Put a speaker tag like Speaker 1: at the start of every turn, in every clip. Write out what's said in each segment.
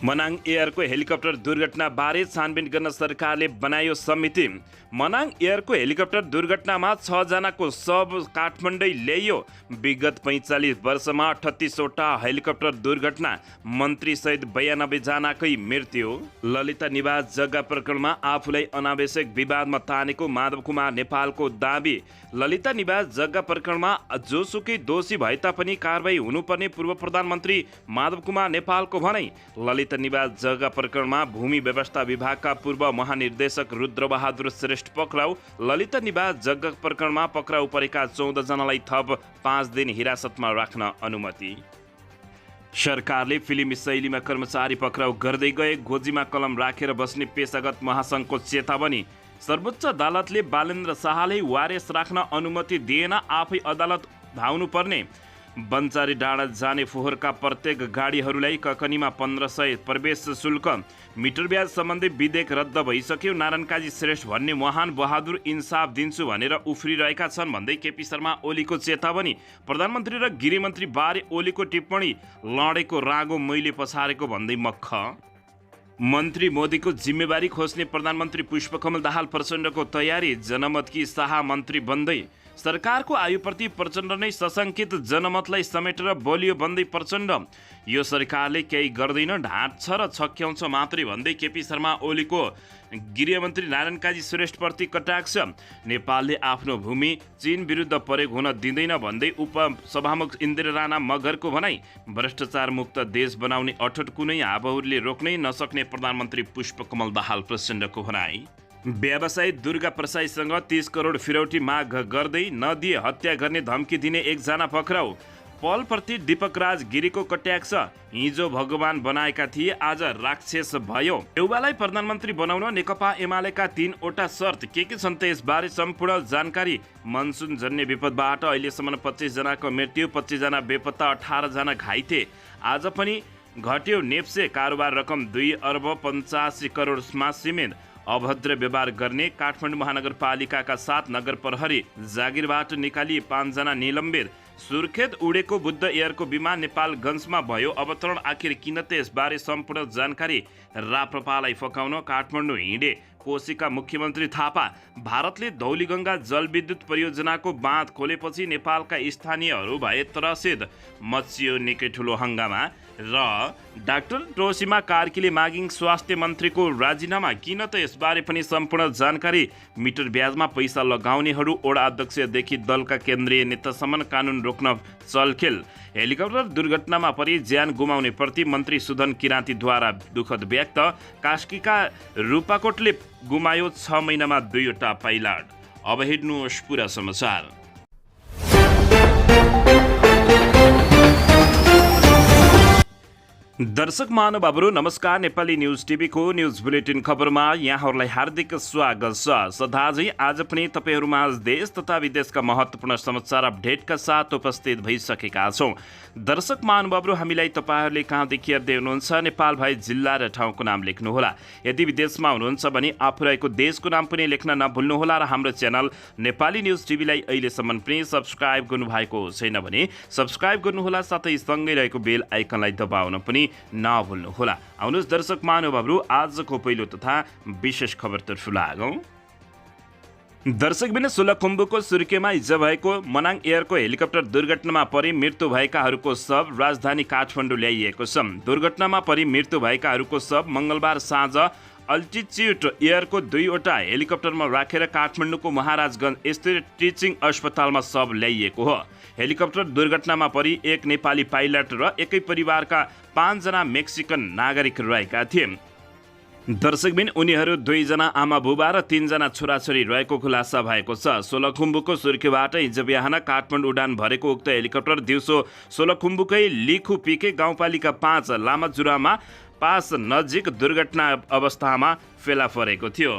Speaker 1: Manang एयरको helicopter दुर्घटना बारे छानबिन गर्न सरकारले बनायो समिति। मनाङ एयरको हेलिकप्टर दुर्घटनामा 6 जनाको शव काठमाडौँ ल्याइयो। विगत 45 वर्षमा 38वटा हेलिकप्टर दुर्घटना, मन्त्री सहित 92 जनाकै मृत्यु। ललिता निवास जग्गा प्रकरणमा आफूलाई अनावश्यक विवादमा तानेको माधव कुमार नेपालको दाबी। ललिता निवास जग्गा प्रकरणमा जोसुकै दोषी भए तापनि कारबाही हुनुपर्ने पूर्व प्रधानमन्त्री माधव कुमार नेपालको भनाइ। ललिता निवास जग्गा प्रकरणमा भूमि व्यवस्था विभागका पूर्व महानिर्देशक रुद्रबहादुर श्रेष्ठ पक्राउ। ललिता निवास जग्गा प्रकरणमा पक्राउ परेका 14 जनालाई थप 5 दिन हिरासतमा राख्न अनुमति। सरकारले फिल्मी शैलीमा कर्मचारी पक्राउ गर्दै गए, गोजीमा कलम राखेर बस्ने पेशागत महासङ्घको चेतावनी। सर्वोच्च अदालतले बालेन्द्र शाहले वारेस राख्न अनुमति दिएन, आफै अदालत धाउनुपर्ने। बन्चारी डाँडा जाने फोहोरका प्रत्येक गाडीहरूलाई ककनीमा 1500 प्रवेश शुल्क। मिटर ब्याज सम्बन्धी विधेयक रद्द भइसक्यो, नारायण काजी श्रेष्ठ भन्ने महान बहादुर इन्साफ दिन्छु भनेर उफ्रिरहेका छन् भन्दै केपी शर्मा ओलीको चेतावनी। प्रधानमन्त्री र गृहमन्त्री बारे ओलीको टिप्पणी, लडेको रागो मैले पछारेको भन्दै मक्ख। मन्त्री मोदीको जिम्मेवारी खोज्ने प्रधानमन्त्री पुष्पकमल दाहाल प्रचण्डको तयारी, जनमतकी शाह मन्त्री बन्दै। सरकारको आयुप्रति प्रचण्ड नै सशङ्कित, जनमतलाई समेटेर बलियो बन्दै प्रचण्ड। यो सरकारले केही गर्दैन, ढाँट्छ र छक्क्याउँछ मात्रै भन्दै केपी शर्मा ओलीको गृहमन्त्री नारायण काजी श्रेष्ठप्रति कटाक्ष। नेपालले आफ्नो भूमि चीन विरुद्ध प्रयोग हुन दिँदैन भन्दै उपसभामुख इन्द्र राणा मगरको भनाइ। भ्रष्टाचार मुक्त देश बनाउने अठोट कुनै हावहुरले रोक्नै नसक्ने प्रधानमन्त्री पुष्पकमल दाहाल प्रचण्डको भनाइ। व्यवसायी दुर्गा प्रसाईसँग 30 करोड फिरौटी माग गर्दै नदिए हत्या गर्ने धम्की दिने एकजना पक्राउ। पलप्रति दीपक राज गिरीको कट्याक्ष, हिजो भगवान बनाएका थिए आज राक्षस भयो। देउबालाई प्रधानमन्त्री बनाउन नेकपा एमालेका 3वटा शर्त के छन् त यसबारे सम्पूर्ण जानकारी। मनसुन जन्य विपदबाट अहिलेसम्म 25 जनाको मृत्यु, 25 जना बेपत्ता, 18 जना घाइते। आज पनि घट्यो नेप्से कारोबार रकम 2 अर्ब 85 करोडमा सीमित। अभद्र व्यवहार गर्ने काठमाडौँ महानगरपालिकाका 7 नगर प्रहरी जागिरबाट निकाली 5 जना निलम्बित। सुर्खेत उडेको बुद्ध एयरको विमान नेपालगञ्जमा भयो अवतरण, आखिर किन त यसबारे सम्पूर्ण जानकारी। राप्रपालाई फकाउन काठमाडौँ हिँडे कोशीका मुख्यमन्त्री थापा। भारतले धौलीगङ्गा जलविद्युत परियोजनाको बाँध खोलेपछि नेपालका स्थानीयहरू भए त्रसित, मचियो निकै ठुलो हङ्गामा। र डाक्टर टोसीमा कार्कीले मागिङ स्वास्थ्य मन्त्रीको राजीनामा, किन त यसबारे पनि सम्पूर्ण जानकारी। मिटर ब्याजमा पैसा लगाउनेहरू ओडा अध्यक्षदेखि दलका केन्द्रीय नेतासम्म कानुन रोक्न चलखेल। हेलिकप्टर दुर्घटनामा परि ज्यान गुमाउने प्रति मन्त्री सुधन किराँतीद्वारा दुःखद व्यक्त। कास्कीका रूपाकोटले गुमायो 6 महिनामा 2वटा पाइलट। अब हेर्नुहोस् पुरा समाचार। दर्शक महानुभावहरू नमस्कार, नेपाली न्युज टिभीको न्युज बुलेटिन खबरमा यहाँहरूलाई हार्दिक स्वागत छ। सदाझै आज पनि तपाईँहरूमा देश तथा विदेशका महत्त्वपूर्ण समाचार अपडेटका साथ उपस्थित भइसकेका छौँ। दर्शक महानुभावहरू, हामीलाई तपाईँहरूले कहाँदेखि हेर्दै हुनुहुन्छ नेपाल भए जिल्ला र ठाउँको नाम लेख्नुहोला। यदि विदेशमा हुनुहुन्छ भने आफू रहेको देशको नाम पनि लेख्न नभुल्नुहोला र हाम्रो च्यानल नेपाली न्युज टिभीलाई अहिलेसम्म पनि सब्सक्राइब गर्नुभएको छैन भने सब्सक्राइब गर्नुहोला, साथै सँगै रहेको बेल आइकनलाई दबाउन पनि नभुल्नुहोला। आउनुहोस् दर्शक महानुभावहरू, आजको पहिलो तथा विशेष खबरतर्फ लागौँ। दर्शकबिन सोलुखुम्बुको सुर्खेतमा हिजो भएको मनाङ एयरको हेलिकप्टर दुर्घटनामा परि मृत्यु भएकाहरूको शव राजधानी काठमाडौँ ल्याइएको छ। दुर्घटनामा परि मृत्यु भएकाहरूको शव मङ्गलबार साँझ अल्टिच्युड एयरको 2वटा हेलिकप्टरमा राखेर काठमाडौँको महाराजगञ्ज स्थित टिचिङ अस्पतालमा शव ल्याइएको हो। हेलिकप्टर दुर्घटनामा परि एक नेपाली पाइलट र एकै परिवारका 5 जना मेक्सिकन नागरिक रहेका थिए। दर्शकबिन उनीहरू 2 जना आमा बुबा र 3 जना छोराछोरी रहेको खुलासा भएको छ। सोलुखुम्बुको सुर्खेतबाट हिजो बिहान काठमाडौँ उडान भरेको उक्त हेलिकप्टर दिउँसो सोलुखुम्बुकै लिखु पिके गाउँपालिका 5 लामाजुरामा पास नजिक दुर्घटना अवस्थामा फेला परेको थियो।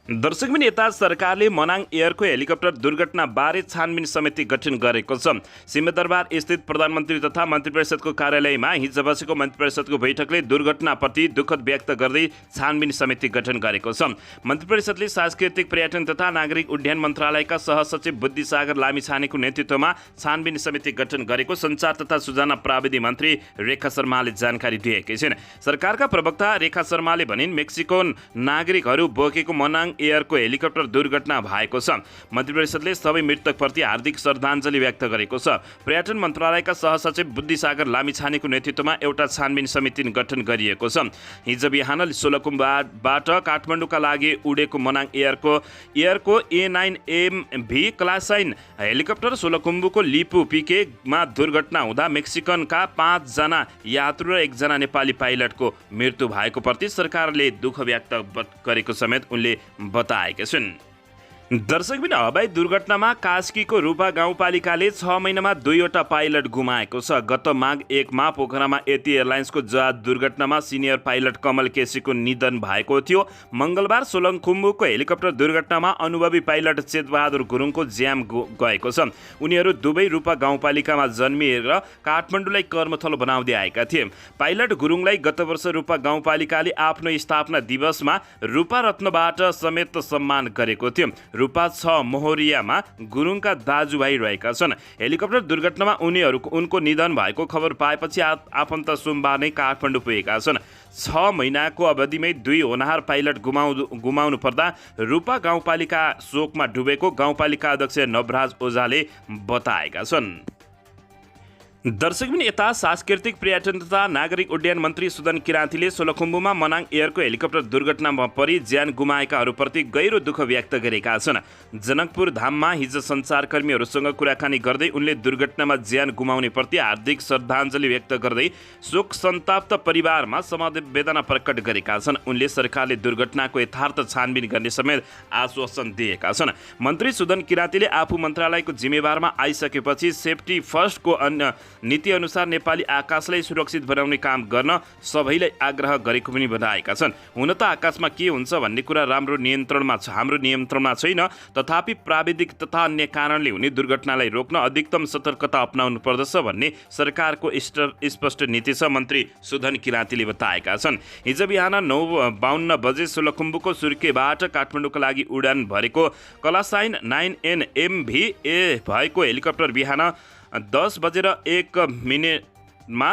Speaker 1: दर्शकबिन यता सरकारले मनाङ एयरको हेलिकप्टर दुर्घटना बारे छानबिन समिति गठन गरेको छ। सिंहदरबार स्थित प्रधानमन्त्री तथा मन्त्री परिषदको कार्यालयमा हिजो बसेको मन्त्री परिषदको बैठकले दुर्घटनाप्रति दुःख व्यक्त गर्दै छानबिन समिति गठन गरेको छ। मन्त्री परिषदले सांस्कृतिक पर्यटन तथा नागरिक उड्डयन मन्त्रालयका सहसचिव बुद्धिसागर लामिछानेको नेतृत्वमा छानबिन समिति गठन गरेको सञ्चार तथा सूचना प्रविधि मन्त्री रेखा शर्माले जानकारी दिएकी छिन्। सरकारका प्रवक्ता रेखा शर्माले भनिन् मेक्सिकोन नागरिकहरू बोकेको मनाङ एयरको हेलिकप्टर दुर्घटना भएको छ। मन्त्री परिषदले सबै मृतकप्रति हार्दिक श्रद्धाञ्जली व्यक्त गरेको छ। पर्यटन मन्त्रालयका सहसचिव बुद्धिसागर लामिछानेको नेतृत्वमा एउटा छानबिन समिति गठन गरिएको छ। हिजो बिहान सोलुखुम्बुबाट काठमाडौँका लागि उडेको मनाङ एयरको A9MV क्लासाइन हेलिकप्टर सोलुखुम्बुको लिपु पिकेमा दुर्घटना हुँदा मेक्सिकनका 5 जना यात्रु र 1 जना नेपाली पाइलटको मृत्यु भएको प्रति सरकारले दुःख व्यक्त गरेको समेत उनले बताएका छन्। दर्शकबिन हवाई दुर्घटनामा कास्कीको रूपा गाउँपालिकाले 6 महिनामा 2वटा पाइलट गुमाएको छ। गत माघ 1 मा पोखरामा यति एयरलाइन्सको जहाज दुर्घटनामा सिनियर पाइलट कमल केसीको निधन भएको थियो। मङ्गलबार सोलुखुम्बुको हेलिकप्टर दुर्घटनामा अनुभवी पाइलट चेतबहादुर गुरुङको ज्यान गएको छ। उनीहरू दुवै रूपा गाउँपालिकामा जन्मिएर काठमाडौँलाई कर्मथलो बनाउँदै आएका थिए। पाइलट गुरुङलाई गत वर्ष रूपा गाउँपालिकाले आफ्नो स्थापना दिवसमा रूपा रत्नबाट समेत सम्मान गरेको थियो। रूपा 6 मोहरियामा गुरुङका दाजुभाइ रहेका छन्। हेलिकप्टर दुर्घटनामा उनको निधन भएको खबर पाएपछि आफन्त सोमबार नै काठमाडौँ पुगेका छन्। 6 महिनाको अवधिमै 2 होनहार पाइलट गुमाउनु पर्दा रूपा गाउँपालिका शोकमा डुबेको गाउँपालिका अध्यक्ष नवराज ओझाले बताएका छन्। दर्शकबिन यता सांस्कृतिक पर्यटन तथा नागरिक उड्डयन मन्त्री सुदन किराँतीले सोलुखुम्बुमा मनाङ एयरको हेलिकप्टर दुर्घटनामा परि ज्यान गुमाएकाहरूप्रति गहिरो दुःख व्यक्त गरेका छन्। जनकपुर धाममा हिजो सञ्चारकर्मीहरूसँग कुराकानी गर्दै उनले दुर्घटनामा ज्यान गुमाउनेप्रति हार्दिक श्रद्धाञ्जली व्यक्त गर्दै शोक सन्ताप्त परिवारमा समवेदना प्रकट गरेका छन्। उनले सरकारले दुर्घटनाको यथार्थ छानबिन गर्ने समेत आश्वासन दिएका छन्। मन्त्री सुदन किराँतीले आफू मन्त्रालयको जिम्मेवारमा आइसकेपछि सेफ्टी फर्स्टको अन्य नीति अनुसार नेपाली आकाशलाई सुरक्षित बनाउने काम गर्न सबैलाई आग्रह गरेको पनि बताएका छन्। हुन त आकाशमा के हुन्छ भन्ने कुरा हाम्रो नियन्त्रणमा छैन, तथापि प्राविधिक तथा अन्य कारणले हुने दुर्घटनालाई रोक्न अधिकतम सतर्कता अपनाउनु पर्दछ भन्ने सरकारको स्पष्ट नीति छ, मन्त्री सुदन किराँतीले बताएका छन्। हिजो बिहान 9:52 बजे सोलुखुम्बुको सुर्खेबाट काठमाडौँका लागि उडान भरेको क्लासाइन 9MV भएको हेलिकप्टर बिहान 10:01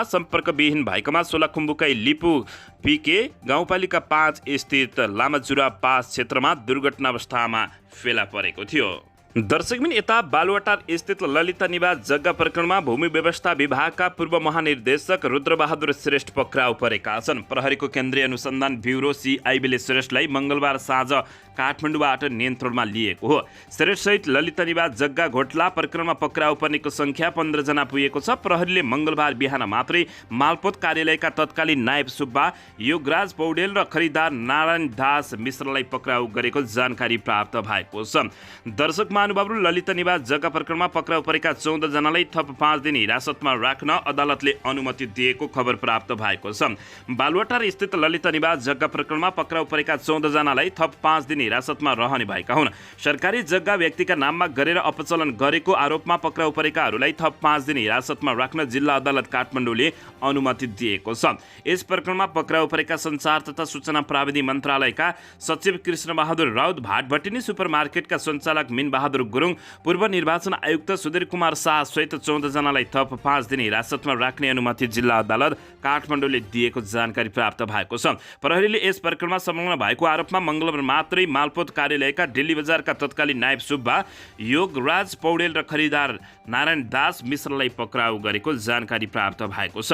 Speaker 1: सम्पर्कविहीन भएकोमा सोलुखुम्बुकै लिपु पिके गाउँपालिका 5 स्थित लामाजुरा पास क्षेत्रमा दुर्घटनावस्थामा फेला परेको थियो। दर्शकबिन यता बालुवाटार स्थित ललिता निवास जग्गा प्रकरणमा भूमि व्यवस्था विभागका पूर्व महानिर्देशक रुद्रबहादुर श्रेष्ठ पक्राउ परेका छन्। प्रहरीको केन्द्रीय अनुसन्धान ब्युरो CIB ले श्रेष्ठलाई मङ्गलबार साँझ काठमाडौँबाट नियन्त्रणमा लिएको हो। श्रेष्ठसहित ललिता निवास जग्गा घोटाला प्रकरणमा पक्राउ पर्नेको सङ्ख्या 15 जना पुगेको छ। प्रहरीले मङ्गलबार बिहान मात्रै मालपोत कार्यालयका तत्कालीन नायब सुब्बा योगराज पौडेल र खरिदार नारायण दास मिश्रलाई पक्राउ गरेको जानकारी प्राप्त भएको छ। दर्शक महानुभावहरू, ललिता निवास जग्गा प्रकरणमा पक्राउ परेका 14 जनालाई थप 5 दिन हिरासतमा राख्न अदालतले अनुमति दिएको खबर प्राप्त भएको छ। बालुवाटार स्थित ललिता निवास जग्गा प्रकरणमा पक्राउ परेका 14 जनालाई थप 5 दिन हिरासतमा रहने भएका हुन्। सरकारी जग्गा व्यक्तिका नाममा गरेर अपचलन गरेको आरोपमा पक्राउ परेकाहरूलाई थप 5 दिन हिरासतमा राख्न जिल्ला अदालत काठमाडौँले अनुमति दिएको छ। यस प्रकरणमा पक्राउ परेका सञ्चार तथा सूचना प्रविधि मन्त्रालयका सचिव कृष्णबहादुर राउत, भाटभटिनी सुपरमार्केटका सञ्चालक मिनबहादुर गुरुङ, पूर्व निर्वाचन आयुक्त सुधीर कुमार शाह सहित 14 जनालाई थप 5 दिन हिरासतमा राख्ने अनुमति जिल्ला अदालत काठमाडौँले दिएको जानकारी प्राप्त भएको छ। प्रहरीले यस प्रकरणमा संलग्न भएको आरोपमा मङ्गलबार मात्रै मालपोत कार्यालयका दिल्ली बजारका तत्कालीन नायब सुब्बा योगराज पौडेल र खरिदार नारायण दास मिश्रलाई पक्राउ गरेको जानकारी प्राप्त भएको छ।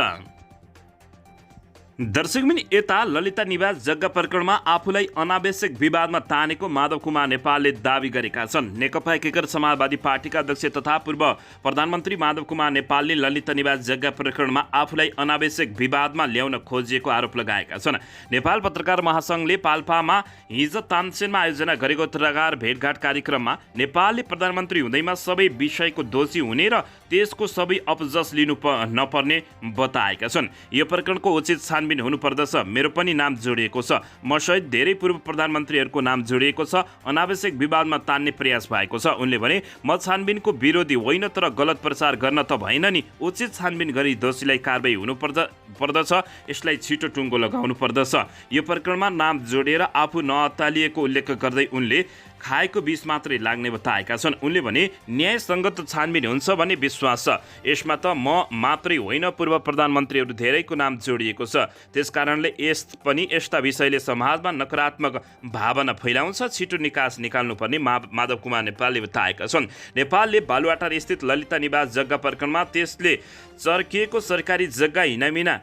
Speaker 1: दर्शकबिन यता ललिता निवास जग्गा प्रकरणमा आफूलाई अनावश्यक विवादमा तानेको माधव कुमार नेपालले दावी गरेका छन्। नेकपा एकीकृत समाजवादी पार्टीका अध्यक्ष तथा पूर्व प्रधानमन्त्री माधव कुमार नेपालले ललिता निवास जग्गा प्रकरणमा आफूलाई अनावश्यक विवादमा ल्याउन खोजिएको आरोप लगाएका छन्। नेपाल पत्रकार महासङ्घले पाल्पामा हिजो तानसेनमा आयोजना गरेको पत्रकार भेटघाट कार्यक्रममा नेपालले प्रधानमन्त्री हुँदैमा सबै विषयको दोषी हुने र त्यसको सबै अपजस लिनु नपर्ने बताएका छन्। यो प्रकरणको उचित छानबिन हुनुपर्दछ, मेरो पनि नाम जोडिएको छ, म सहित धेरै पूर्व प्रधानमन्त्रीहरूको नाम जोडिएको छ, अनावश्यक विवादमा तान्ने प्रयास भएको छ। उनले भने म छानबिनको विरोधी होइन, तर गलत प्रचार गर्न त भएन नि, उचित छानबिन गरी दोषीलाई कारबाही हुनुपर्दछ, यसलाई छिटो टुङ्गो लगाउनु पर्दछ। यो प्रकरणमा नाम जोडेर आफू नअत्तालिएको उल्लेख गर्दै उनले खाएको विष मात्रै लाग्ने बताएका छन्। उनले भने न्यायसङ्गत छानबिन हुन्छ भन्ने विश्वास छ, यसमा त म मात्रै होइन, पूर्व प्रधानमन्त्रीहरू धेरैको नाम जोडिएको छ, त्यसकारणले यस्ता विषयले समाजमा नकारात्मक भावना फैलाउँछ, छिटो निकाल्नुपर्ने माधव कुमार नेपालले बताएका छन्। नेपालले बालुवाटार स्थित ललिता निवास जग्गा प्रकरणमा त्यसले चर्किएको सरकारी जग्गा हिनामिना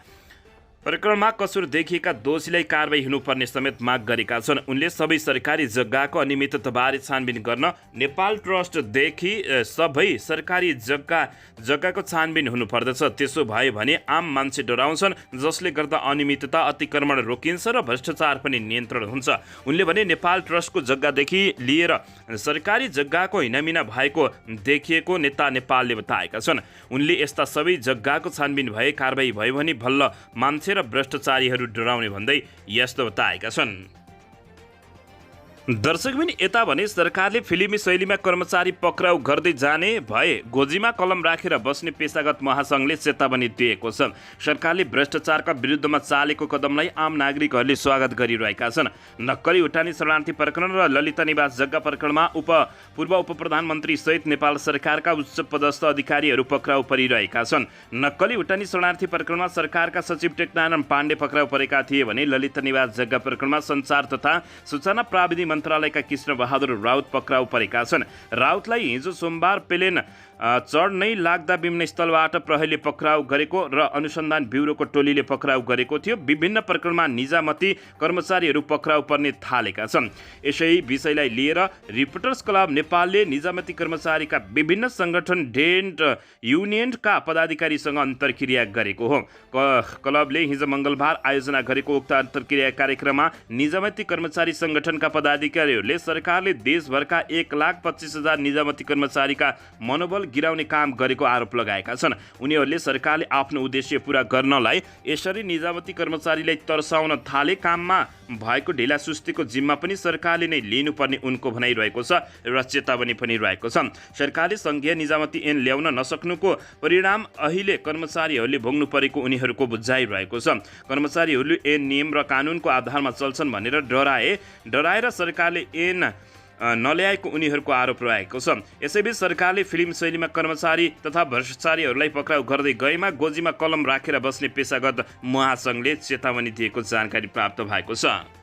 Speaker 1: प्रकरणमा कसुर देखिएका दोषीलाई कारबाही हुनुपर्ने समेत माग गरेका छन्। उनले सबै सरकारी जग्गाको अनियमितताबारे छानबिन गर्न नेपाल ट्रस्टदेखि सबै सरकारी जग्गाको छानबिन हुनुपर्दछ। त्यसो भयो भने आम मान्छे डराउँछन्, जसले गर्दा अनियमितता, अतिक्रमण रोकिन्छ र भ्रष्टाचार पनि नियन्त्रण हुन्छ। उनले भने नेपाल ट्रस्टको जग्गादेखि लिएर सरकारी जग्गाको हिनामिना भएको देखिएको नेता नेपालले बताएका छन्। उनले यस्ता सबै जग्गाको छानबिन भए कारबाही भयो भने भल्ल मान्छे र भ्रष्टाचारीहरू डराउने भन्दै यस्तो बताएका छन्। दर्शकबिन यता भने सरकारले फिल्मी शैलीमा कर्मचारी पक्राउ गर्दै जाने भए गोजीमा कलम राखेर बस्ने पेशागत महासङ्घले चेतावनी दिएको छ। सरकारले भ्रष्टाचारका विरुद्धमा चालेको कदमलाई आम नागरिकहरूले स्वागत गरिरहेका छन्। नक्कली उठानी शरणार्थी प्रकरण र ललिता निवास जग्गा प्रकरणमा पूर्व उपप्रधानमन्त्री सहित नेपाल सरकारका उच्च पदस्थ अधिकारीहरू पक्राउ परिरहेका छन्। नक्कली उठानी शरणार्थी प्रकरणमा सरकारका सचिव टेकनारायण पाण्डे पक्राउ परेका थिए भने ललिता निवास जग्गा प्रकरणमा सञ्चार तथा सूचना प्राविधिक मन्त्रालयका कृष्ण बहादुर राउत पक्राउ परेका छन्। राउतलाई हिजो सोमबार प्लेन चढ्नै लाग्दा विमानस्थलबाट प्रहरीले पक्राउ गरेको र अनुसन्धान ब्युरोको टोलीले पक्राउ गरेको थियो। विभिन्न प्रकरणमा निजामती कर्मचारीहरू पक्राउ पर्ने थालेका छन्। यसै विषयलाई लिएर रिपोर्टर्स क्लब नेपालले निजामती कर्मचारीका विभिन्न सङ्गठन डेन्ट युनियनका पदाधिकारीसँग अन्तर्क्रिया गरेको हो। क्लबले हिजो मङ्गलबार आयोजना गरेको उक्त अन्तर्क्रिया कार्यक्रममा निजामती कर्मचारी सङ्गठनका पदाधिकारीहरूले सरकारले देशभरका 1,25,000 निजामती कर्मचारीका मनोबल गिराउने काम गरेको आरोप लगाएका छन्। उनीहरूले सरकारले आफ्नो उद्देश्य पूरा गर्नलाई यसरी निजामती कर्मचारीलाई तर्साउन थाले, काममा भएको ढिलासुस्तीको जिम्मा पनि सरकारले नै लिनुपर्ने उनको भनाइरहेको छ र चेतावनी पनि रहेको छ। सरकारले सङ्घीय निजामती ऐन ल्याउन नसक्नुको परिणाम अहिले कर्मचारीहरूले भोग्नु परेको उनीहरूको बुझाइरहेको छ। कर्मचारीहरूले ऐन नियम र कानुनको आधारमा चल्छन् भनेर डराएर सरकारले ऐन नल्याएको उनीहरूको आरोप रहेको छ। यसैबीच सरकारले फिल्म शैलीमा कर्मचारी तथा भ्रष्टाचारीहरूलाई पक्राउ गर्दै गएमा गोजीमा कलम राखेर बस्ने पेशागत महासङ्घले चेतावनी दिएको जानकारी प्राप्त भएको छ।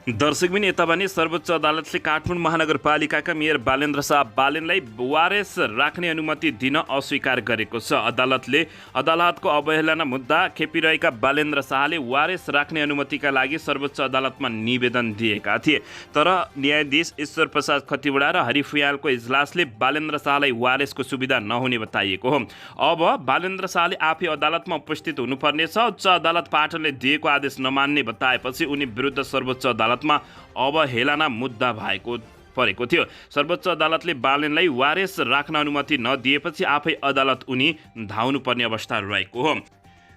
Speaker 1: दर्शकबिन यता भने सर्वोच्च अदालतले काठमाडौँ महानगरपालिकाका मेयर बालेन्द्र शाह बालेनलाई वारेस राख्ने अनुमति दिन अस्वीकार गरेको छ। अदालतको अवहेलना मुद्दा खेपिरहेका बालेन्द्र शाहले वारेस राख्ने अनुमतिका लागि सर्वोच्च अदालतमा निवेदन दिएका थिए, तर न्यायाधीश ईश्वर प्रसाद खतिवडा र हरिफुयालको इजलासले बालेन्द्र शाहलाई वारेसको सुविधा नहुने बताइएको हो। अब बालेन्द्र शाहले आफै अदालतमा उपस्थित हुनुपर्नेछ। उच्च अदालत पाटनले दिएको आदेश नमान्ने बताएपछि उनी विरुद्ध सर्वोच्च अदालतमा अवहेलना मुद्दा परेको थियो। सर्वोच्च अदालतले बालेनलाई वारेस राख्न अनुमति नदिएपछि आफै अदालत उनी धाउनुपर्ने अवस्था रहेको हो।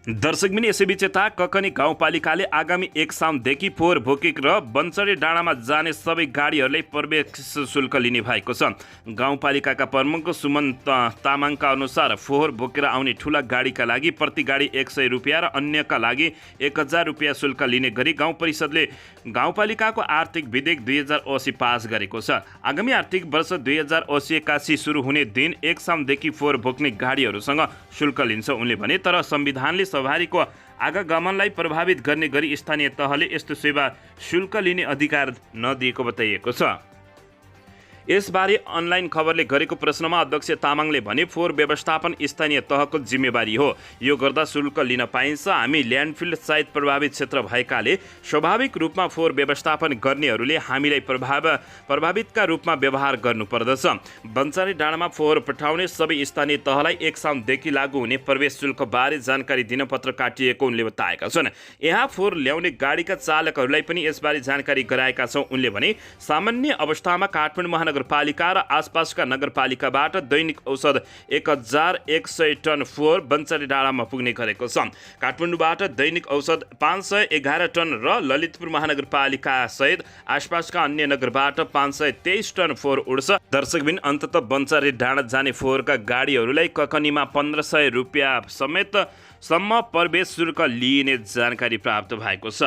Speaker 1: दर्शकबिन यसैबीच यता ककनी गाउँपालिकाले आगामी 1 साउनदेखि फोहोर भोकिक र बन्चरे डाँडामा जाने सबै गाडीहरूलाई प्रवेश शुल्क लिने भएको छ। गाउँपालिकाका प्रमुख सुमन तामाङका अनुसार फोहोर बोकेर आउने ठुला गाडीका लागि प्रति गाडी 100 रुपियाँ र अन्यका लागि 1000 रुपियाँ शुल्क लिने गरी गाउँ परिषदले गाउँपालिकाको आर्थिक विधेयक 2080 पास गरेको छ। आगामी आर्थिक वर्ष 2080-81 सुरु हुने दिन 1 साउनदेखि फोहोर बोक्ने गाडीहरूसँग शुल्क लिन्छ उनले भने, तर संविधानले सवारीको आवागमनलाई प्रभावित गर्ने गरी स्थानीय तहले यस्तो सेवा शुल्क लिने अधिकार नदिएको बताइएको छ। यसबारे अनलाइन खबरले गरेको प्रश्नमा अध्यक्ष तामाङले भने फोहोर व्यवस्थापन स्थानीय तहको जिम्मेवारी हो, यो गर्दा शुल्क लिन पाइन्छ। हामी ल्यान्डफिल सहित प्रभावित क्षेत्र भएकाले स्वाभाविक रूपमा फोहोर व्यवस्थापन गर्नेहरूले हामीलाई प्रभावितका रूपमा व्यवहार गर्नुपर्दछ। बन्चारी डाँडामा फोहोर पठाउने सबै स्थानीय तहलाई 1 साउनदेखि लागू हुने प्रवेश शुल्कबारे जानकारी दिन पत्र काटिएको उनले बताएका छन्। यहाँ फोहोर ल्याउने गाडीका चालकहरूलाई पनि यसबारे जानकारी गराएका छौँ उनले भने। सामान्य अवस्थामा काठमाडौँ महानगरपालिका र आसपासका नगरपालिकाबाट दैनिक औसत 1100 टन फोहोर बन्चारी डाँडामा पुग्ने गरेको छ। काठमाडौँबाट दैनिक औसत 511 टन र ललितपुर महानगरपालिका सहित आसपासका अन्य नगरबाट 523 टन फोहोर उड्छ। दर्शकबिन अन्ततः बन्चारी डाँडा जाने फोहोरका गाडीहरूलाई ककनीमा 1500 रुपियाँ समेतसम्म प्रवेश शुल्क लिइने जानकारी प्राप्त भएको छ।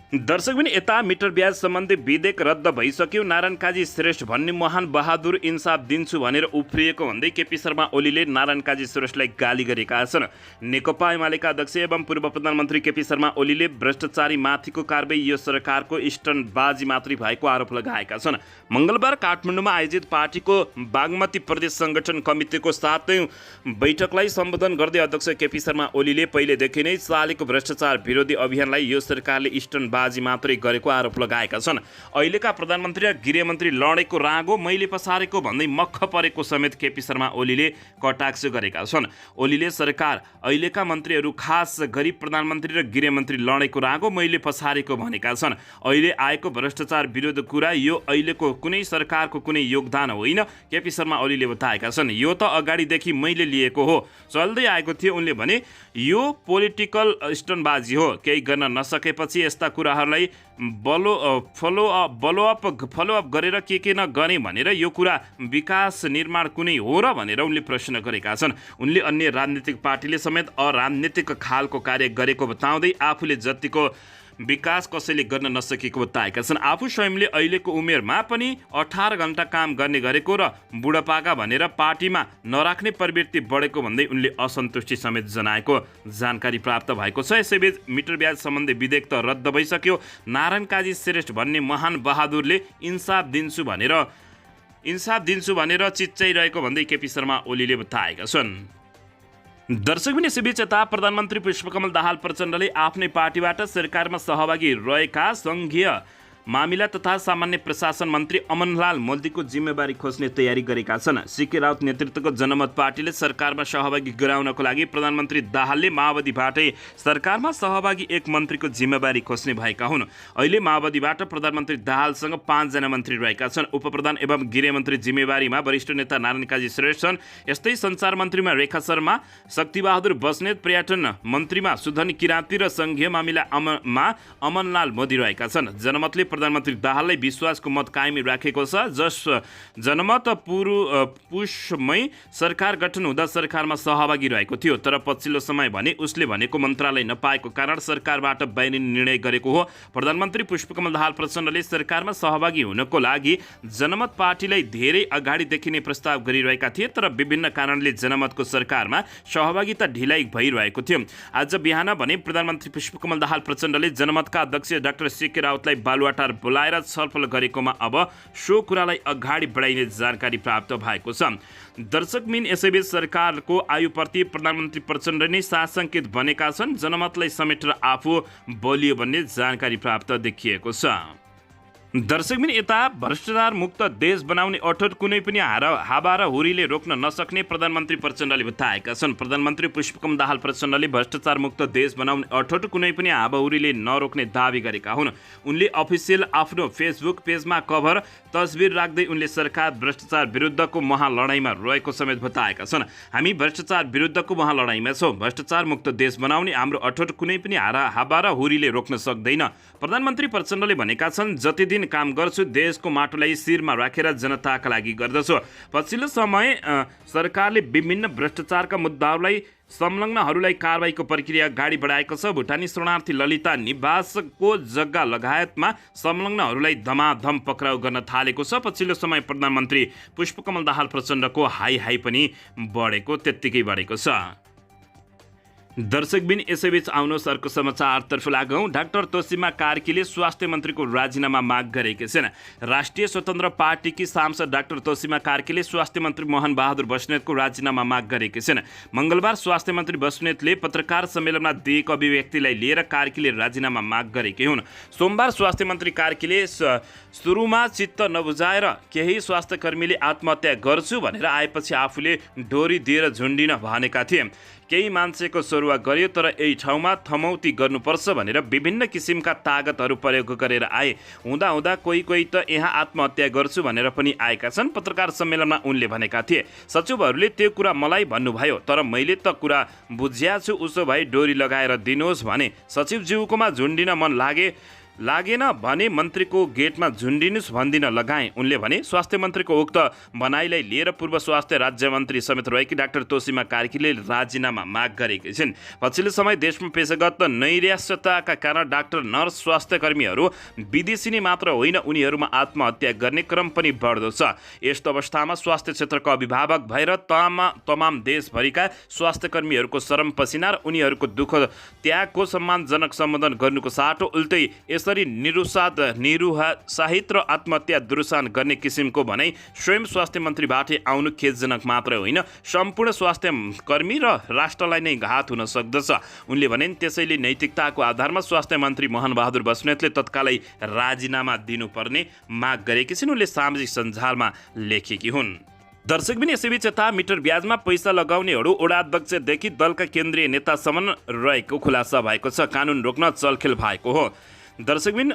Speaker 1: दर्शकबिन यता मिटर ब्याज सम्बन्धी विधेयक रद्द भइसक्यो, नारायण काजी श्रेष्ठ भन्ने महान बहादुर इन्साफ दिन्छु भनेर उफ्रिएको भन्दै केपी शर्मा ओलीले नारायण काजी श्रेष्ठलाई गाली गरेका छन्। नेकपा एमालेका अध्यक्ष एवं पूर्व प्रधानमन्त्री केपी शर्मा ओलीले भ्रष्टाचारी माथिको कारबाही यो सरकारको स्टन्टबाजी मात्रै भएको आरोप लगाएका छन्। मङ्गलबार काठमाडौँमा आयोजित पार्टीको बागमती प्रदेश सङ्गठन कमिटीको 7औं बैठकलाई सम्बोधन गर्दै अध्यक्ष केपी शर्मा ओलीले पहिलेदेखि नै चालेको भ्रष्टाचार विरोधी अभियानलाई यो सरकारले स्टन्टबाजी मात्रै गरेको आरोप लगाएका छन्। अहिलेका प्रधानमन्त्री र गृहमन्त्री लडेको रागो मैले पसारेको भन्दै मख परेको समेत केपी शर्मा ओलीले कटाक्ष गरेका छन्। ओलीले सरकार अहिलेका मन्त्रीहरू खास गरी प्रधानमन्त्री र गृहमन्त्री लडेको रागो मैले पसारेको भनेका छन्। अहिले आएको भ्रष्टाचार विरुद्ध कुरा यो अहिलेको कुनै सरकारको कुनै योगदान होइन, केपी शर्मा ओलीले बताएका छन्। यो त अगाडिदेखि मैले लिएको हो, चल्दै आएको थियो। उनले भने यो पोलिटिकल स्टन्टबाजी हो, केही गर्न नसकेपछि यस्ता कुराहरूलाई फलोअप गरेर के नगर्ने भनेर यो कुरा विकास निर्माण कुनै हो र भनेर उनले प्रश्न गरेका छन्। उनले अन्य राजनीतिक पार्टीले समेत अराजनीतिक खालको कार्य गरेको बताउँदै आफूले जतिको विकास कसैले गर्न नसकेको बताएका छन्। आफू स्वयंले अहिलेको उमेरमा पनि 18 घण्टा काम गर्ने गरेको र बुढापाका भनेर पार्टीमा नराख्ने प्रवृत्ति बढेको भन्दै उनले असन्तुष्टि समेत जनाएको जानकारी प्राप्त भएको छ। यसैबीच मिटर ब्याज सम्बन्धी विधेयक त रद्द भइसक्यो, नारायण काजी श्रेष्ठ भन्ने महान बहादुरले इन्साफ दिन्छु भनेर चिच्चाइरहेको भन्दै केपी शर्मा ओलीले बताएका छन्। दर्शकबिन यसैबीच यता प्रधानमन्त्री पुष्पकमल दाहाल प्रचण्डले आफ्नै पार्टीबाट सरकारमा सहभागी रहेका सङ्घीय मामिला तथा सामान्य प्रशासन मन्त्री अमनलाल मोदीको जिम्मेवारी खोज्ने तयारी गरेका छन्। सीके राउत नेतृत्वको जनमत पार्टीले सरकारमा सहभागी गराउनको लागि प्रधानमन्त्री दाहालले माओवादीबाटै सरकारमा सहभागी एक मन्त्रीको जिम्मेवारी खोज्ने भएका हुन्। अहिले माओवादीबाट प्रधानमन्त्री दाहालसँग 5 जना मन्त्री रहेका छन्। उपप्रधान एवं गृहमन्त्री जिम्मेवारीमा वरिष्ठ नेता नारायण काजी श्रेष्ठ छन्। यस्तै सञ्चार मन्त्रीमा रेखा शर्मा, शक्तिबहादुर बस्नेत, पर्यटन मन्त्रीमा सुधनी किराँती र सङ्घीय मामिलामा अमनलाल मोदी रहेका छन्। जनमतले प्रधानमन्त्री दाहाललाई विश्वासको मत कायमी राखेको छ। जस जनमत पुषमै सरकार गठन हुँदा सरकारमा सहभागी रहेको थियो, तर पछिल्लो समय भने उसले भनेको मन्त्रालय नपाएको कारण सरकारबाट बाहिरिने निर्णय गरेको हो। प्रधानमन्त्री पुष्पकमल दाहाल प्रचण्डले सरकारमा सहभागी हुनको लागि जनमत पार्टीलाई धेरै अगाडिदेखि नै प्रस्ताव गरिरहेका थिए, तर विभिन्न कारणले जनमतको सरकारमा सहभागिता ढिलाइ भइरहेको थियो। आज बिहान भने प्रधानमन्त्री पुष्पकमल दाहाल प्रचण्डले जनमतका अध्यक्ष डाक्टर सीके राउतलाई बालुवाटार बोलाएर छलफल गरेकोमा अब सो कुरालाई अगाडि बढाइने जानकारी प्राप्त भएको छ। दर्शकबिन यसैबीच सरकारको आयुप्रति प्रधानमन्त्री प्रचण्ड नै साशङ्कित बनेका छन्। जनमतलाई समेटेर आफू बोलियो भन्ने जानकारी प्राप्त देखिएको छ। दर्शकबिन यता भ्रष्टाचार मुक्त देश बनाउने अठोट कुनै पनि हावा र हुरीले रोक्न नसक्ने प्रधानमन्त्री प्रचण्डले बताएका छन्। प्रधानमन्त्री पुष्पकमल दाहाल प्रचण्डले भ्रष्टाचार मुक्त देश बनाउने अठोट कुनै पनि हावाहुरीले नरोक्ने दावी गरेका हुन्। उनले अफिसियल आफ्नो फेसबुक पेजमा कभर तस्बिर राख्दै उनले सरकार भ्रष्टाचार विरुद्धको महालडाइँमा रहेको समेत बताएका छन्। हामी भ्रष्टाचार विरुद्धको महालडाइँमा छौँ। भ्रष्टाचार मुक्त देश बनाउने हाम्रो अठोट कुनै पनि हावा र हुरीले रोक्न सक्दैन। प्रधानमन्त्री प्रचण्डले भनेका छन्, जति दिन काम गर्छु देशको माटोलाई शिरमा राखेर जनताका लागि गर्दछु। पछिल्लो समय सरकारले विभिन्न भ्रष्टाचारका मुद्दाहरूलाई संलग्नहरूलाई कारबाहीको प्रक्रिया अगाडि बढाएको छ। भुटानी शरणार्थी ललिता निवासको जग्गा लगायतमा संलग्नहरूलाई धमाधम पक्राउ गर्न थालेको छ। पछिल्लो समय प्रधानमन्त्री पुष्पकमल दाहाल प्रचण्डको हाई पनि बढेको त्यत्तिकै बढेको छ। दर्शकबिन यसैबीच आउनुहोस् अर्को समाचारतर्फ लागौँ। डाक्टर तोसीमा कार्कीले स्वास्थ्य मन्त्रीको राजीनामा माग गरेकी छिन्। राष्ट्रिय स्वतन्त्र पार्टीकी सांसद डाक्टर तोसीमा कार्कीले स्वास्थ्य मन्त्री मोहन बहादुर बस्नेतको राजीनामा माग गरेकी छिन्। मङ्गलबार स्वास्थ्य मन्त्री बस्नेतले पत्रकार सम्मेलनमा दिएको अभिव्यक्तिलाई लिएर कार्कीले राजीनामा माग गरेकी हुन्। सोमबार स्वास्थ्य मन्त्री कार्कीले सुरुमा चित्त नबुझाएर केही स्वास्थ्यकर्मीले आत्महत्या गर्छु भनेर आएपछि आफूले डोरी दिएर झुन्डिन भनेका थिए। केही मान्छेको स्वरूप सरुवा गर्यो तर यही ठाउँमा थमौती गर्नुपर्छ भनेर विभिन्न किसिमका तागतहरू प्रयोग गरेर आए। हुँदा कोही त यहाँ आत्महत्या गर्छु भनेर पनि आएका छन्। पत्रकार सम्मेलनमा उनले भनेका थिए, सचिवहरूले त्यो कुरा मलाई भन्नुभयो तर मैले त कुरा बुझ्या छु, उसो भए डोरी लगाएर दिनुहोस् भने। सचिवज्यूकोमा झुन्डिन मन लागेन भने मन्त्रीको गेटमा झुन्डिनुस् भन्दिन लगाए। उनले भने स्वास्थ्य मन्त्रीको उक्त भनाइलाई लिएर पूर्व स्वास्थ्य राज्य मन्त्री समेत रहेकी डाक्टर तोसीमा कार्कीले राजीनामा माग गरेकी छिन्। पछिल्लो समय देशमा पेशागत नैराश्यताका कारण डाक्टर, नर्स, स्वास्थ्य कर्मीहरू विदेशी नै मात्र होइन उनीहरूमा आत्महत्या गर्ने क्रम पनि बढ्दो छ। यस्तो अवस्थामा स्वास्थ्य क्षेत्रको अभिभावक भएर तमाम देशभरिका स्वास्थ्य कर्मीहरूको श्रम पसिना र उनीहरूको दुःख त्यागको सम्मानजनक सम्बोधन गर्नुको साटो उल्टै यसरी निरुत्साहित र आत्महत्या दुरुसान गर्ने किसिमको भनाइ स्वयं स्वास्थ्य मन्त्रीबाटै आउनु खेदजनक मात्र होइन, सम्पूर्ण स्वास्थ्य कर्मी र राष्ट्रलाई नै घात हुन सक्दछ। उनले भनिन् त्यसैले नैतिकताको आधारमा स्वास्थ्य मन्त्री मोहन बहादुर बस्नेतले तत्कालै राजीनामा दिनुपर्ने माग गरेकी छिन्। उनले सामाजिक सञ्जालमा लेखेकी हुन्। दर्शकबिन यसैबीच यता मिटर ब्याजमा पैसा लगाउनेहरू वडा अध्यक्षदेखि दलका केन्द्रीय नेतासम्म रहेको खुलासा भएको छ। कानुन रोक्न चलखेल भएको हो। दर्शकबिन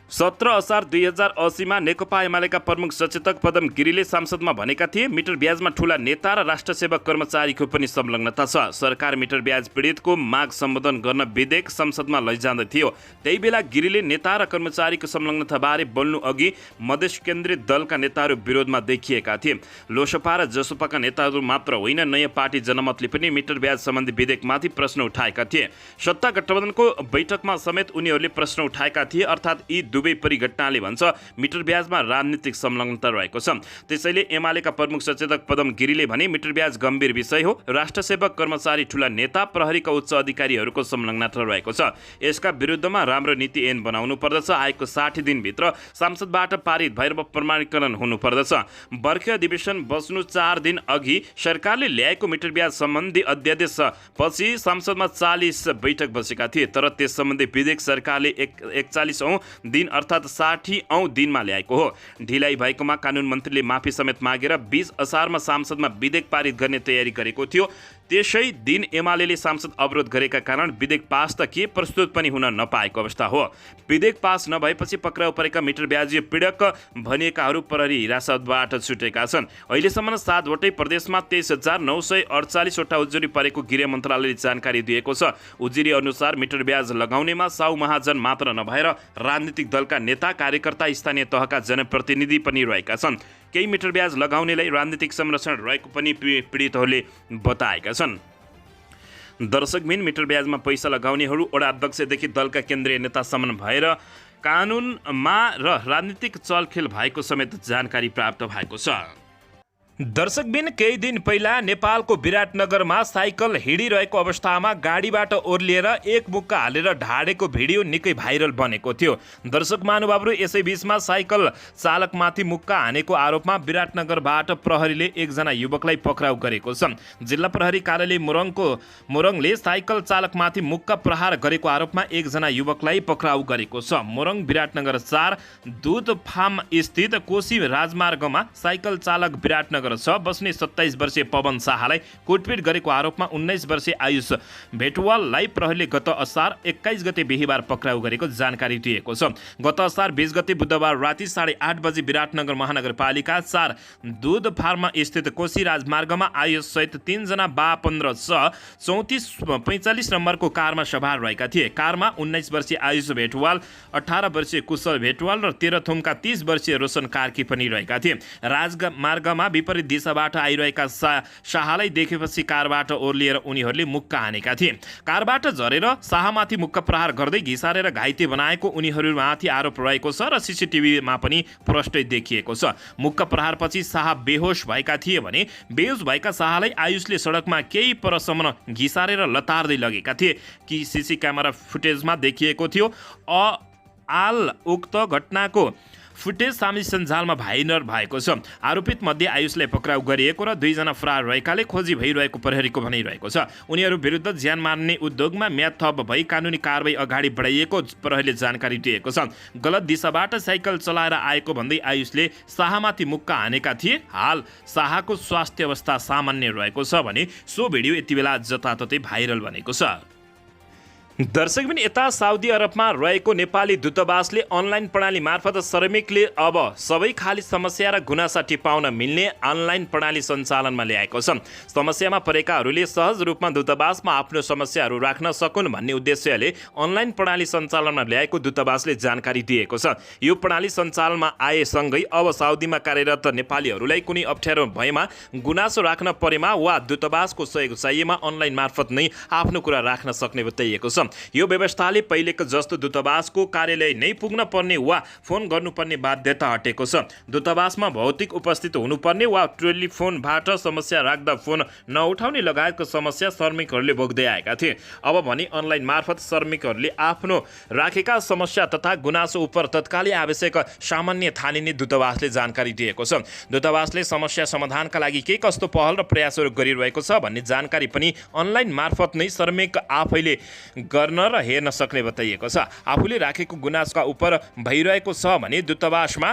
Speaker 1: 17 असार 2080 मा नेकपा एमालेका प्रमुख सचेतक पदम गिरीले संसदमा भनेका थिए, मिटर ब्याजमा ठूला नेता र राष्ट्रसेवक कर्मचारीको पनि संलग्नता छ। सरकार मिटर ब्याज पीडितको माग सम्बोधन गर्न विधेयक संसदमा लैजाँदै थियो। त्यही बेला गिरीले नेता र कर्मचारीको संलग्नताबारे बोल्नु अघि मधेस केन्द्रित दलका नेताहरू विरोधमा देखिएका थिए। लोसपा र जसपाका नेताहरू मात्र होइन, नयाँ पार्टी जनमतले पनि मिटर ब्याज सम्बन्धी विधेयकमाथि प्रश्न उठाएका थिए। सत्ता गठबन्धनको बैठकमा समेत उनीहरूले प्रश्न उठाएका थिए। अर्थात् यी दुवै परिघटनाले भन्छ मिटर ब्याजमा राजनीतिक संलग्नता रहेको छ। त्यसैले एमालेका प्रमुख सचेतक पदम गिरीले भने मिटर ब्याज गम्भीर विषय हो। राष्ट्रसेवक कर्मचारी, ठूला नेता, प्रहरीका उच्च अधिकारीहरूको संलग्नता रहेको छ। यसका विरुद्धमा राम्रो नीति ऐन बनाउनु पर्दछ। आएको 60 दिनभित्र संसदबाट पारित भएर प्रमाणीकरण हुनुपर्दछ। वर्ष अधिवेशन बस्नु 4 दिन अघि सरकारले ल्याएको मिटर ब्याज सम्बन्धी अध्यादेश पछि संसदमा 40 बैठक बसेका थिए, तर त्यस सम्बन्धी विधेयक सरकारले 41औं दिन अर्थात् 60औं दिनमा ल्याएको हो। ढिलाइ भएकोमा कानुन मन्त्रीले माफी समेत मागेर 20 असारमा संसदमा विधेयक पारित गर्ने तयारी गरेको थियो। त्यसै दिन एमालेले संसद अवरोध गरेका कारण विधेयक पास त के प्रस्तुत पनि हुन नपाएको अवस्था हो। विधेयक पास नभएपछि पक्राउ परेका मिटर ब्याजी पीडक भनिएकाहरू प्रहरी हिरासतबाट छुटेका छन्। अहिलेसम्म 7 वटै प्रदेशमा 23,948 वटा उजुरी परेको गृह मन्त्रालयले जानकारी दिएको छ। उजुरी अनुसार मिटर ब्याज लगाउनेमा साउ महाजन मात्र नभएर राजनीतिक दलका नेता, कार्यकर्ता, स्थानीय तहका जनप्रतिनिधि पनि रहेका छन्। केही मिटर ब्याज लगाउनेलाई राजनीतिक संरक्षण रहेको पनि पीडितहरूले बताएका छन्। दर्शकबिन मिटर ब्याजमा पैसा लगाउनेहरू वडा अध्यक्षदेखि दलका केन्द्रीय नेतासम्म भएर कानुनमा र राजनीतिक चलखेल भएको समेत जानकारी प्राप्त भएको छ। दर्शकबिन केही दिन पहिला नेपालको विराटनगरमा साइकल हिँडिरहेको अवस्थामा गाडीबाट ओर्लिएर एक मुक्का हालेर ढाडेको भिडियो निकै भाइरल बनेको थियो। दर्शक महानुभावहरू, यसै बीचमा साइकल चालकमाथि मुक्का हानेको आरोपमा विराटनगरबाट प्रहरीले एकजना युवकलाई पक्राउ गरेको छ। जिल्ला प्रहरी कार्यालय मोरङले साइकल चालकमाथि मुक्का प्रहार गरेको आरोपमा एकजना युवकलाई पक्राउ गरेको छ। मोरङ विराटनगर 4 दुध फार्म स्थित कोशी राजमार्गमा साइकल चालक विराटनगर बस्ने 27 वर्षीय पवन शाहलाई कुटपिट गरेको आरोपमा 19 वर्षीय आयुष भेटवाललाई प्रहरीले गत असार 21 गते बिहीबार पक्राउ गरेको जानकारी दिएको छ। गत असार 20 गते बुधबार राति 8:30 बजे विराटनगर महानगरपालिका 4 दुध फार्म स्थित कोशी राजमार्गमा आयुष सहित 3 जना बा 15 3445 नम्बरको कारमा सवार रहेका थिए। कारमा 19 वर्षीय आयुष भेटवाल, 18 वर्षीय कुशल भेटवाल र 13 थुमका 30 वर्षीय रोशन कार्की पनि रहेका थिए। राजमार्गमा विपरीत दिशाबाट आइरहेका शाहलाई देखेपछि कारबाट ओर्लिएर उनीहरूले मुक्का हानेका थिए। कारबाट झरेर शाहमाथि मुक्का प्रहार गर्दै घिसारेर घाइते बनाएको उनीहरूमाथि आरोप रहेको छ र सीसीटीभीमा पनि प्रष्टै देखिएको छ। मुक्का प्रहारपछि शाह बेहोस भएका थिए भने बेहोस भएका शाहलाई आयुषले सडकमा केही परसम्म घिसारेर लतार्दै लगेका थिए कि सीसी क्यामेरा फुटेजमा देखिएको थियो। उक्त घटनाको फुटेज सामाजिक सञ्जालमा भाइरल भएको छ। आरोपित मध्ये आयुषलाई पक्राउ गरिएको र 2 जना फरार रहेकाले खोजी भइरहेको प्रहरीको भनाइरहेको छ। उनीहरू विरुद्ध ज्यान मार्ने उद्योगमा म्याद थप भई कानुनी कारबाही अगाडि बढाइएको प्रहरीले जानकारी दिएको छ। गलत दिशाबाट साइकल चलाएर आएको भन्दै आयुषले शाहमाथि मुक्का हानेका थिए। हाल शाहको स्वास्थ्य अवस्था सामान्य रहेको छ भने सो भिडियो यति बेला जताततै भाइरल बनेको छ। दर्शकबिन यता साउदी अरबमा रहेको नेपाली दूतावासले अनलाइन प्रणाली मार्फत श्रमिकले अब सबै खाली समस्या र गुनासा टिपाउन मिल्ने अनलाइन प्रणाली सञ्चालनमा ल्याएको छ। समस्यामा परेकाहरूले सहज रूपमा दूतावासमा आफ्नो समस्याहरू राख्न सकुन् भन्ने उद्देश्यले अनलाइन प्रणाली सञ्चालनमा ल्याएको दूतावासले जानकारी दिएको छ। यो प्रणाली सञ्चालनमा आएसँगै अब साउदीमा कार्यरत नेपालीहरूलाई कुनै अप्ठ्यारो भएमा गुनासो राख्न परेमा वा दूतावासको सहयोग चाहिएमा अनलाइन मार्फत नै आफ्नो कुरा राख्न सक्ने बताइएको छ। यो व्यवस्थाले पहिलेको जस्तो दूतावासको कार्यालय नै पुग्न पर्ने वा फोन गर्नुपर्ने बाध्यता हटेको छ। दूतावासमा भौतिक उपस्थित हुनुपर्ने वा टेलिफोनबाट समस्या राख्दा फोन नउठाउने लगायतको समस्या श्रमिकहरूले भोग्दै आएका थिए। अब भने अनलाइन मार्फत श्रमिकहरूले आफ्नो राखेका समस्या तथा गुनासो उप तत्कालै आवश्यक सामान्य ठानिने दूतावासले जानकारी दिएको छ। दूतावासले समस्या समाधानका लागि के कस्तो पहल र प्रयासहरू गरिरहेको छ भन्ने जानकारी पनि अनलाइन मार्फत नै श्रमिक आफैले गर्न र हेर्न सक्ने बताइएको छ। आफूले राखेको गुनासोका उप भइरहेको छ भने दूतावासमा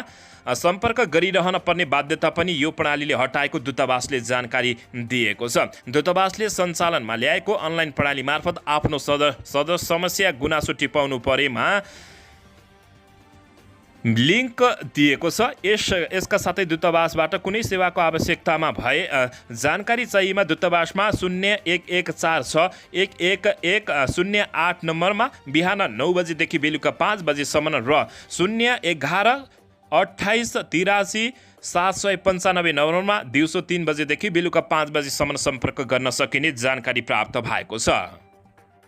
Speaker 1: सम्पर्क गरिरहन पर्ने बाध्यता पनि यो प्रणालीले हटाएको दूतावासले जानकारी दिएको छ। दूतावासले सञ्चालनमा ल्याएको अनलाइन प्रणाली मार्फत आफ्नो सदस्य समस्या गुनासो टिपाउनु परेमा लिङ्क दिएको छ। यसका साथै दूतावासबाट कुनै सेवाको आवश्यकतामा भए जानकारी चाहिएमा दूतावासमा 0146111008 नम्बरमा बिहान 9 बजेदेखि बेलुका 5 बजेसम्म र 0112883 नम्बरमा दिउँसो 3 बजेदेखि बेलुका 5 बजेसम्म सम्पर्क गर्न सकिने जानकारी प्राप्त भएको छ।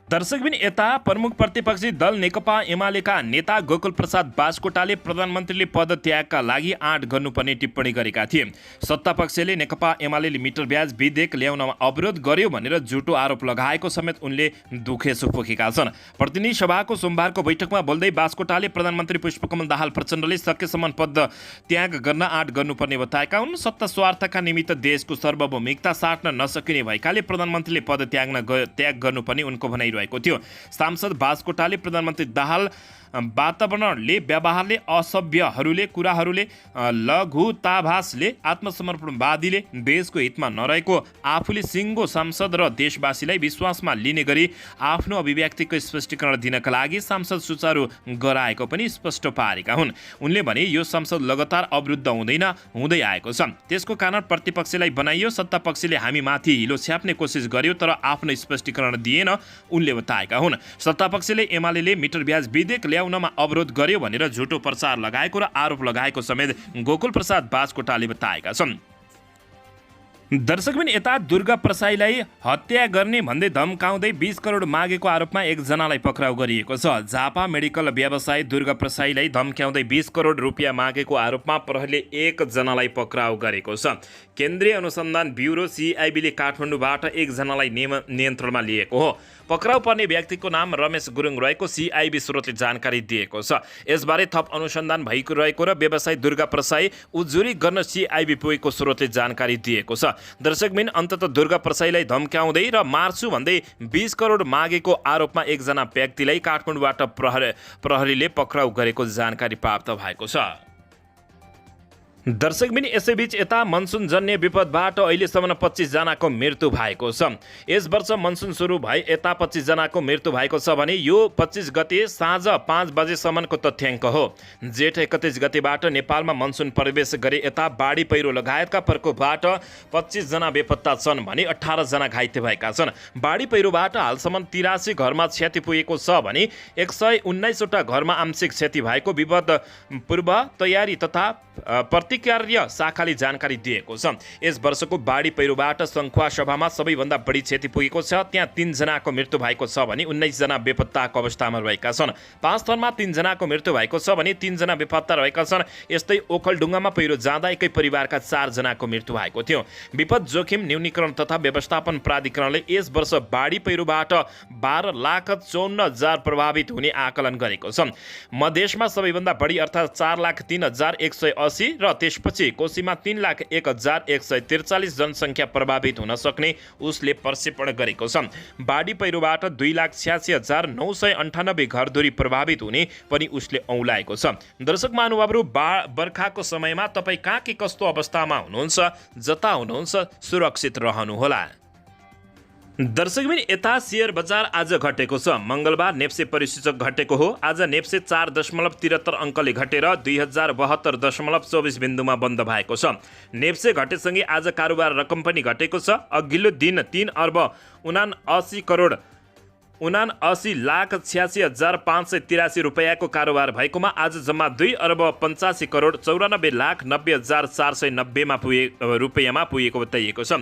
Speaker 1: दर्शकबिन यता प्रमुख प्रतिपक्षी दल नेकपा एमालेका नेता गोकुल प्रसाद बाजकोटाले प्रधानमन्त्रीले पदत्यागका लागि आँट गर्नुपर्ने टिप्पणी गरेका थिए। सत्तापक्षले नेकपा एमालेले मिटर ब्याज विधेयक ल्याउनमा अवरोध गर्यो भनेर झुटो आरोप लगाएको समेत उनले दुखेसो पोखेका छन्। प्रतिनिधि सभाको सोमबारको बैठकमा बोल्दै बाजकोटाले प्रधानमन्त्री पुष्पकमल दाहाल प्रचण्डले सकेसम्म पदत्याग गर्न आँट गर्नुपर्ने बताएका हुन्। सत्ता स्वार्थका निमित्त देशको सार्वभौमिकता साट्न नसकिने भएकाले प्रधानमन्त्रीले पदत्याग गर्नुपर्ने उनको भनाइ रहेको थियो। सांसद बाजकोटाले प्रधानमन्त्री दाहाल वातावरणले व्यवहारले असभ्यहरूले कुराहरूले लघुताभासले आत्मसमर्पणवादीले देशको हितमा नरहेको आफूले सिङ्गो सांसद र देशवासीलाई विश्वासमा लिने गरी आफ्नो अभिव्यक्तिको स्पष्टीकरण दिनका लागि सांसद सुचारू गराएको पनि स्पष्ट पारेका हुन्। उनले भने यो संसद लगातार अवरुद्ध हुँदै आएको छ। त्यसको कारण प्रतिपक्षलाई बनाइयो। सत्तापक्षले हामी माथि हिलो छ्याप्ने कोसिस गर्यो तर आफ्नो स्पष्टीकरण दिएन उनले बताएका हुन्। सत्तापक्षले एमालेले मिटर ब्याज विधेयक ल्याउनमा अवरोध गर्यो भनेर झुटो प्रचार लगाएको र आरोप लगाएको समेत गोकुल प्रसाद बाजकोटाले बताएका छन्। दर्शकबिन यता दुर्गा प्रसाईलाई हत्या गर्ने भन्दै धम्काउँदै 20 करोड मागेको आरोपमा एकजनालाई पक्राउ गरिएको छ। झापा मेडिकल व्यवसायी दुर्गा प्रसाईलाई धम्काउँदै 20 करोड रुपियाँ मागेको आरोपमा प्रहरीले एकजनालाई पक्राउ गरेको छ। केन्द्रीय अनुसन्धान ब्युरो CIB ले काठमाडौँबाट एकजनालाई नियन्त्रणमा लिएको हो। पक्राउ पर्ने व्यक्तिको नाम रमेश गुरुङ रहेको CIB स्रोतले जानकारी दिएको छ। यसबारे थप अनुसन्धान भएको रहेको र व्यवसायी दुर्गा प्रसाई उजुरी गर्न CIB पुगेको स्रोतले जानकारी दिएको छ। दर्शकबिन अन्तत दुर्गा प्रसाईलाई धम्काउँदै र मार्छु भन्दै 20 करोड मागेको आरोपमा एकजना व्यक्तिलाई काठमाडौँबाट प्रहरीले पक्राउ गरेको जानकारी प्राप्त भएको छ। दर्शकबिन यसैबीच यता मनसुन जन्य विपदबाट अहिलेसम्म 25 जनाको मृत्यु भएको छ। यस वर्ष मनसुन सुरु भए यता 25 जनाको मृत्यु भएको छ भने यो 25 गते साँझ 5 बजेसम्मको तथ्याङ्क हो। जेठ 31 गतेबाट नेपालमा मनसुन प्रवेश गरे यता बाढी पहिरो लगायतका प्रकोपबाट 25 जना बेपत्ता छन् भने 18 जना घाइते भएका छन्। बाढी पहिरोबाट हालसम्म 83 घरमा क्षति पुगेको छ भने 119 वटा घरमा आंशिक क्षति भएको विपद पूर्व तयारी तथा प्रतिकार्य शाखाले जानकारी दिएको छ। यस वर्षको बाढी पहिरोबाट सङ्खुवा सभामा सबैभन्दा बढी क्षति पुगेको छ। त्यहाँ 3 जनाको मृत्यु भएको छ भने 19 जना बेपत्ताको अवस्थामा रहेका छन्। 5 थरमा 3 जनाको मृत्यु भएको छ भने 3 जना बेपत्ता रहेका छन्। यस्तै ओखलढुङ्गामा पहिरो जाँदा एकै परिवारका 4 जनाको मृत्यु भएको थियो। विपद जोखिम न्यूनीकरण तथा व्यवस्थापन प्राधिकरणले यस वर्ष बाढी पहिरोबाट 12,54,000 प्रभावित हुने आकलन गरेको छ। मधेसमा सबैभन्दा बढी अर्थात् 4,03,180 र त्यसपछि कोशीमा 3,01,143 जनसङ्ख्या प्रभावित हुन सक्ने उसले प्रक्षेपण गरेको छ। बाढी पहिरोबाट 2,86,998 घरधुरी प्रभावित हुने पनि उसले औँलाएको छ। दर्शक महानुभावहरू, बर्खाको समयमा तपाईँ कहाँ के कस्तो अवस्थामा हुनुहुन्छ, जता हुनुहुन्छ सुरक्षित रहनुहोला। दर्शकबिन, यता सेयर बजार आज घटेको छ। मङ्गलबार नेप्से परिसूचक घटेको हो। आज नेप्से 4.73 अङ्कले घटेर 2072.24 बिन्दुमा बन्द भएको छ। नेप्से घटेसँगै आज कारोबार रकम पनि घटेको छ। अघिल्लो दिन 3,79,86,86,583 रुपियाँको कारोबार भएकोमा आज जम्मा 2,85,94,90,490 रुपियाँमा पुगेको बताइएको छ।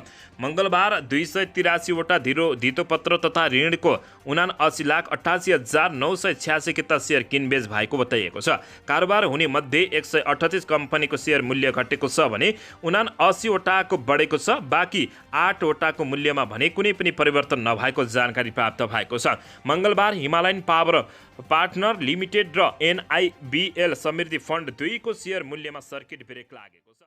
Speaker 1: मङ्गलबार 283वटा धितोपत्र तथा ऋणको 79,88,986 किता सेयर किनबेच भएको बताइएको छ। कारोबार हुने मध्ये 138 कम्पनीको सेयर मूल्य घटेको छ भने 79वटाको बढेको छ। बाँकी 8वटाको मूल्यमा भने कुनै पनि परिवर्तन नभएको जानकारी प्राप्त भएको छ। मङ्गलबार हिमालयन पावर पार्टनर लिमिटेड र NIBL समृद्धि फन्ड 2 को सेयर मूल्यमा सर्किट ब्रेक लागेको छ।